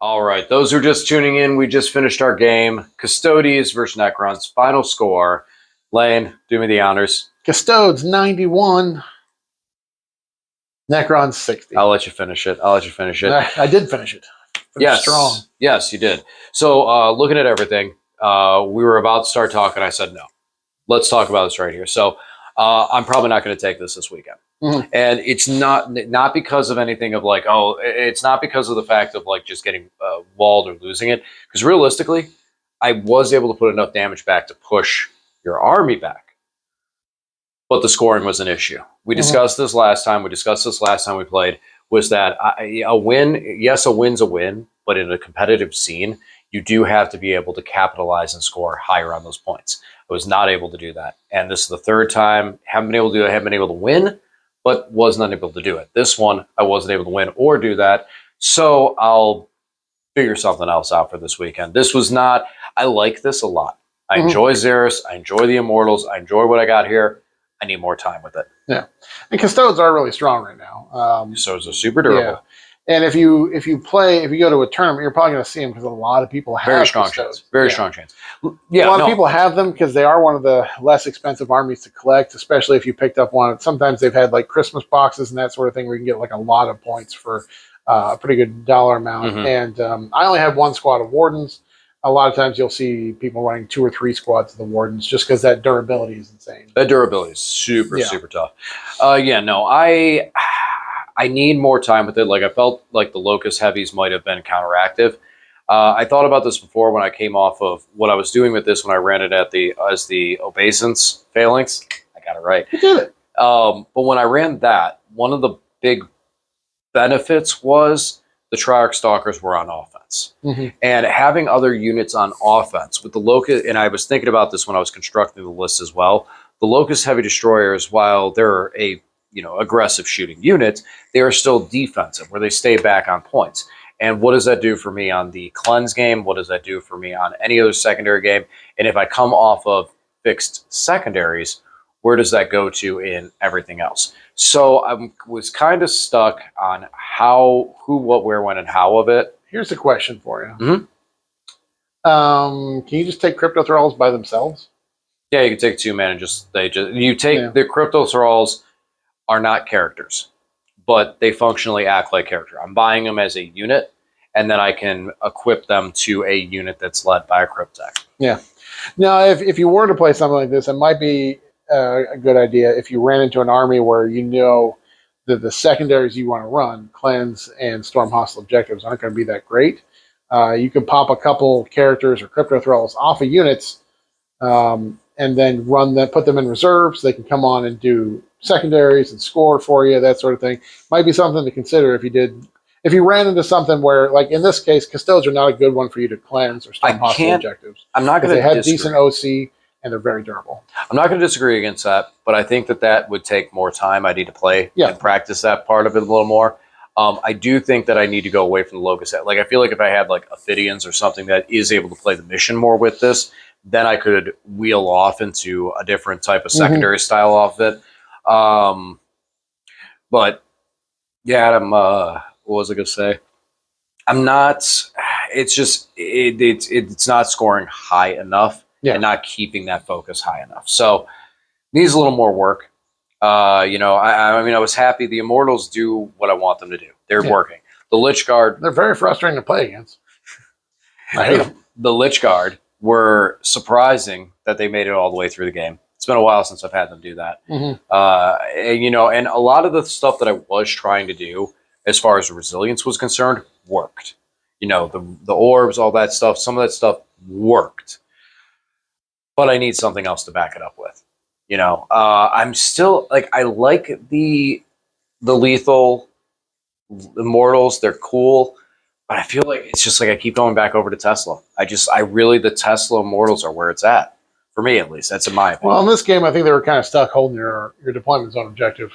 All right, those who are just tuning in, we just finished our game. Custodes versus Necrons. Final score. Lane, do me the honors. Custodes 91. Necrons 60. I'll let you finish it. I did finish it. Yes, strong. Yes, you did. So looking at everything, we were about to start talking. I said, no, let's talk about this right here. So I'm probably not going to take this weekend. Mm-hmm. And it's not because of anything of like, it's not because of the fact of like just getting walled or losing it. Because realistically, I was able to put enough damage back to push your army back. But the scoring was an issue. We discussed this last time. We played, was that a win, yes, a win's a win, but in a competitive scene, you do have to be able to capitalize and score higher on those points. I was not able to do that. And this is the third time. Haven't been able to do it. Haven't been able to win, but was not able to do it. This one, I wasn't able to win or do that. So I'll figure something else out for this weekend. This was not, I like this a lot. I enjoy Xeris. I enjoy the Immortals. I enjoy what I got here. I need more time with it. Yeah. And Custodes are really strong right now. So it's super durable. Yeah. And if you go to a tournament, you're probably going to see them because a lot of people have very strong Custodes. chance. Strong chance. Yeah, a lot of people have them because they are one of the less expensive armies to collect, especially if you picked up one. Sometimes they've had like Christmas boxes and that sort of thing where you can get like a lot of points for a pretty good dollar amount. And I only have one squad of Wardens. A lot of times you'll see people running 2 or 3 squads of the Wardens just because that durability is insane. That durability is super tough. I need more time with it. Like I felt like the Locust Heavies might have been counteractive. I thought about this before when I came off of what I was doing with this when I ran it as the Obeisance Phalanx. I got it right. You did it. But when I ran that, one of the big benefits was the Triarch Stalkers were on offense. And having other units on offense with the Locust, and I was thinking about this when I was constructing the list as well, the Locust Heavy Destroyers, while they're a aggressive shooting unit, they are still defensive, where they stay back on points. And what does that do for me on the cleanse game? What does that do for me on any other secondary game? And if I come off of fixed secondaries, where does that go to in everything else? So I was kind of stuck on how, who, what, where, when, and how of it. Here's a question for you. Can you just take Crypto Thralls by themselves? Yeah, you can take 2 men and the Crypto Thralls are not characters, but they functionally act like character. I'm buying them as a unit, and then I can equip them to a unit that's led by a Cryptech. Yeah. Now, if you were to play something like this, it might be a good idea if you ran into an army where you know that the secondaries you want to run, Cleanse and Storm Hostile Objectives, aren't going to be that great. You could pop a couple characters or Crypto Thralls off of units and then put them in reserves. They can come on and do secondaries and score for you, that sort of thing. Might be something to consider if you ran into something where, like in this case, Custodes are not a good one for you to cleanse or Storm Hostile Objectives. I'm not going to disagree. They have decent OC and they're very durable. I'm not going to disagree against that, but I think that would take more time. I need to play and practice that part of it a little more. I do think that I need to go away from the Locust. Like I feel like if I had like Ophidians or something that is able to play the mission more with this, then I could wheel off into a different type of secondary style off it. But yeah, Adam, what was I going to say? I'm not. It's just it's not scoring high enough and not keeping that focus high enough. So needs a little more work. I mean, I was happy. The Immortals do what I want them to do. They're working. The Lich Guard. They're very frustrating to play against. I hate them. The Lich Guard were surprising that they made it all the way through the game. It's been a while since I've had them do that. And a lot of the stuff that I was trying to do as far as resilience was concerned worked. The orbs, all that stuff, some of that stuff worked. But I need something else to back it up with. I'm still I like the lethal Immortals. They're cool. But I feel like it's just like I keep going back over to Tesla. The Tesla Immortals are where it's at. For me, at least. That's in my opinion. Well, in this game, I think they were kind of stuck holding your deployment zone objective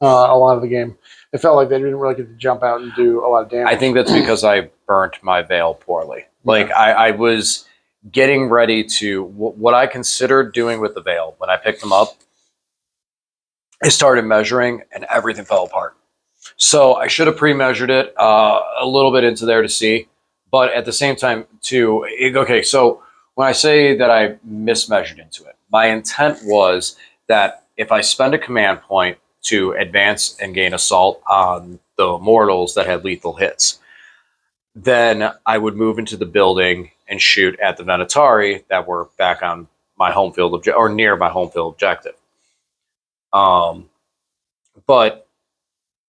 a lot of the game. It felt like they didn't really get to jump out and do a lot of damage. I think that's because I burnt my Veil poorly. I was getting ready to... What I considered doing with the Veil when I picked them up, I started measuring and everything fell apart. So I should have pre-measured it a little bit into there to see. but at the same time, too, okay, so when I say that I mismeasured into it, my intent was that if I spend a command point to advance and gain assault on the mortals that had lethal hits, then I would move into the building and shoot at the Venatari that were back on my home field or near my home field objective. But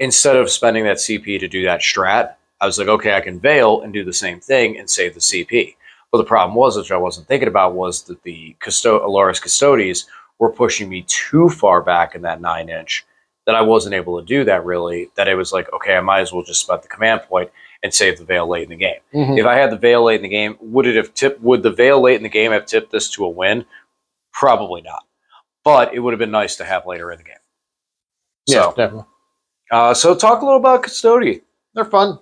instead of spending that CP to do that strat, I was like, okay, I can Veil and do the same thing and save the CP. But the problem was, which I wasn't thinking about, was that the Aloris Custodes were pushing me too far back in that 9-inch that I wasn't able to do that really, that it was like, okay, I might as well just spend the command point and save the Veil late in the game. If I had the Veil late in the game, would the Veil late in the game have tipped this to a win? Probably not. But it would have been nice to have later in the game. Yeah, So, definitely. So talk a little about Custodian. They're fun.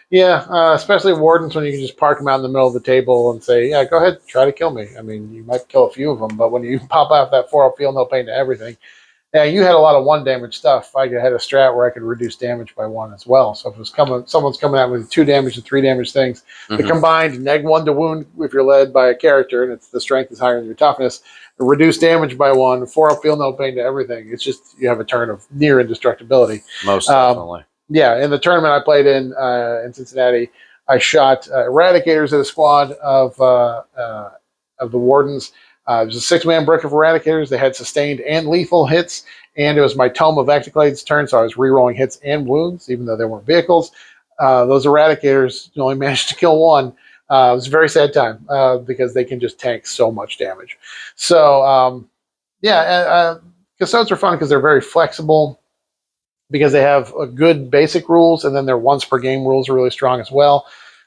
Yeah, especially wardens when you can just park them out in the middle of the table and say, yeah, go ahead, try to kill me. I mean, you might kill a few of them, but when you pop out that 4 feel no pain to everything. Yeah, you had a lot of 1 damage stuff. I had a strat where I could reduce damage by 1 as well. So if it was someone's coming out with 2 damage and 3 damage things, the combined -1 to wound if you're led by a character and it's the strength is higher than your toughness, reduce damage by 1, 4 feel no pain to everything. It's just you have a turn of near indestructibility. Most definitely. Yeah, in the tournament I played in Cincinnati, I shot Eradicators at a squad of the Wardens. It was a 6-man brick of Eradicators. They had sustained and lethal hits, and it was my Tome of Ectoclades turn, so I was re-rolling hits and wounds, even though they weren't vehicles. Those Eradicators only managed to kill 1. It was a very sad time because they can just tank so much damage. So, Custodes are fun because they're very flexible, because they have a good basic rules, and then their once per game rules are really strong as well.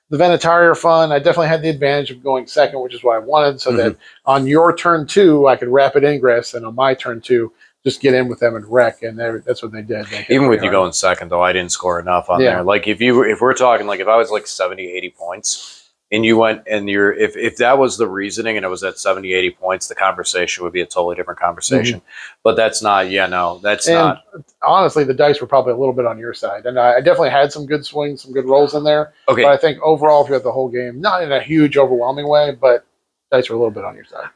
The Venatari are fun. I definitely had the advantage of going second, which is what I wanted, so that on your turn 2, I could rapid ingress, and on my turn 2, just get in with them and wreck, and that's what they did. Even with you going second, though, I didn't score enough on there. Like, if we're talking, like, if I was like 70, 80 points, and you went and if that was the reasoning and it was at 70, 80 points, the conversation would be a totally different conversation. But that's not, not. Honestly, the dice were probably a little bit on your side. And I definitely had some good swings, some good rolls in there. Okay. But I think overall, if you had the whole game, not in a huge, overwhelming way, but dice were a little bit on your side.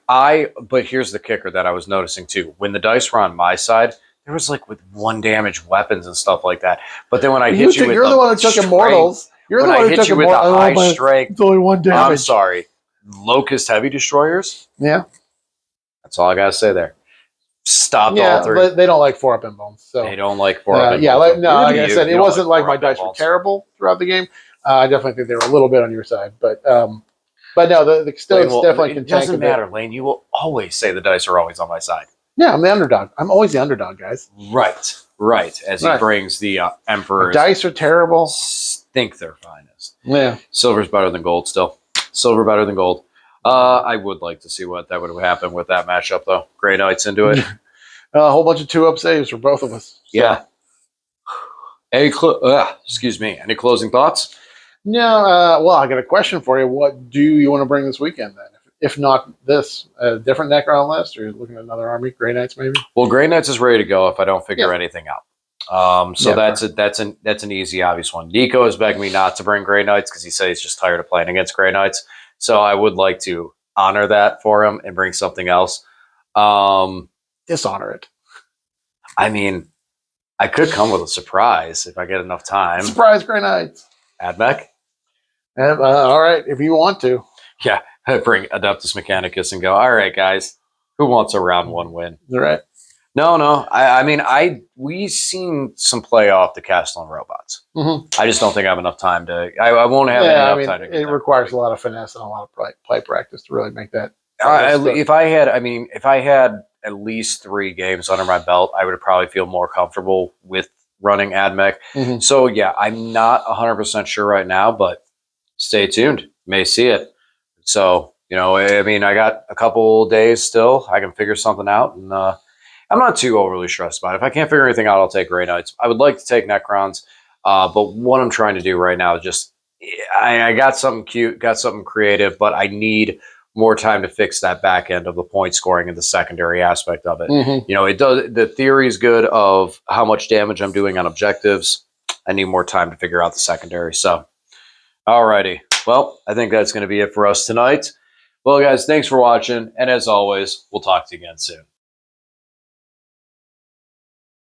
But here's the kicker that I was noticing too. When the dice were on my side, there was like with 1 damage weapons and stuff like that. But then when I hit you with you're the one who took Immortals. You're the one who took with the high strength. It's only 1 damage. I'm sorry. Locust Heavy Destroyers? Yeah. That's all I got to say there. Stopped all 3. But they don't like 4-up inbones. So. They don't like 4-up inbones. Yeah, like I said, it wasn't like my dice were terrible throughout the game. I definitely think they were a little bit on your side. But no, the Custodes definitely can tank a bit. It doesn't matter, Lane. You will always say the dice are always on my side. Yeah, I'm the underdog. I'm always the underdog, guys. Right. As he brings the Emperor's... Dice are terrible. Think they're finest. Yeah. Silver's better than gold still. Silver better than gold. I would like to see what that would have happened with that matchup, though. Grey Knights into it. A whole bunch of 2-up saves for both of us. So. Yeah. Excuse me. Any closing thoughts? No. Well, I got a question for you. What do you want to bring this weekend, then? If not this, a different Necron list, or you're looking at another army? Grey Knights, maybe? Well, Grey Knights is ready to go if I don't figure anything out. That's an easy, obvious one. Nico is begging me not to bring Grey Knights because he said he's just tired of playing against Grey Knights. So I would like to honor that for him and bring something else. Dishonor it. I mean, I could come with a surprise if I get enough time. Surprise Grey Knights. Admech? All right, if you want to. Yeah, bring Adeptus Mechanicus and go, all right, guys, who wants a round 1 win? All right. No. We've seen some play off the Castellan robots. I just don't think I have enough time to. I won't have enough time to. It requires a lot of finesse and a lot of play practice to really make that. If I had at least 3 games under my belt, I would probably feel more comfortable with running AdMech. So yeah, I'm not 100% sure right now, but stay tuned. May see it. So I got a couple days still. I can figure something out, and I'm not too overly stressed about it. If I can't figure anything out, I'll take Grey Knights. I would like to take Necrons, but what I'm trying to do right now is just I got something cute, got something creative, but I need more time to fix that back end of the point scoring and the secondary aspect of it. It does. The theory is good of how much damage I'm doing on objectives. I need more time to figure out the secondary. So, alrighty. Well, I think that's going to be it for us tonight. Well, guys, thanks for watching. And as always, we'll talk to you again soon.